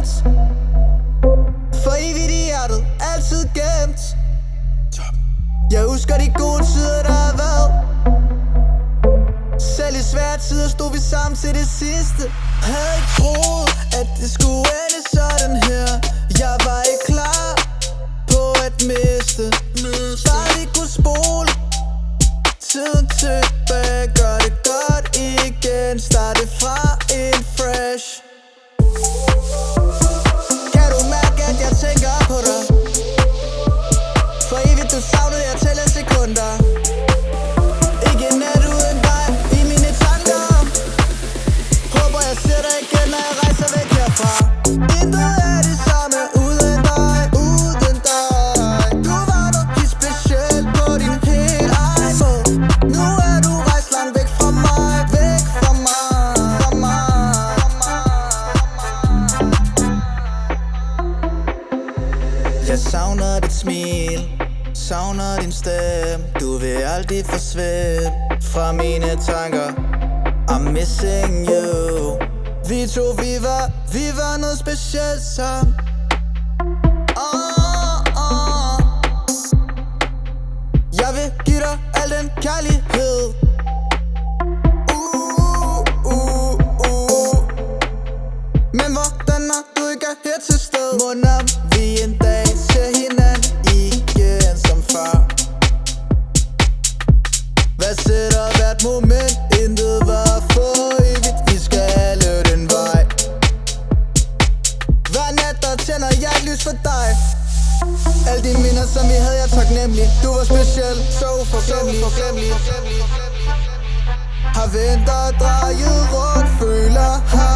glemt. For evigt i hjertet, altid gemt. Jeg husker de gode tider, der har været. Selv i svære tider stod vi sammen til det sidste. Havde ikke troet, at det skulle ende sådan her. Jeg var ikke klar på at miste. Bare vi kunne spole tiden tilbage, gør det godt igen. Starte fra en fresh. Kan du mærke, at jeg tænker på dig? For evigt du savnede, jeg tæller sekunder. Ikke en nat uden dig i mine tanker. Håber jeg ser dig igen, når jeg rejser væk herfra. Intet er det samme uden dig, uden dig. Du var noget helt specielt på din helt egen måde. Nu er du rejst langt væk fra mig, væk fra mig, fra mig, Jeg savner dit smil, savner din stemme. Du vil aldrig forsvinde fra mine tanker. I'm missing you. Vi to, vi var noget specielt sammen. Jeg vil give dig al den kærlighed. Men hvordan når du ikke er her til sted? Mon om vi en dag ser hinanden igen som før. Hvad sætter hvert moment? Intet var for evigt. Vi skal alle den vej. Hver nat der tænder jeg et lys for dig. Alle de minder som vi havde, jeg taknemmelig. Du var speciel, så uforglemmelig. Har ventet og drejet rundt, føler her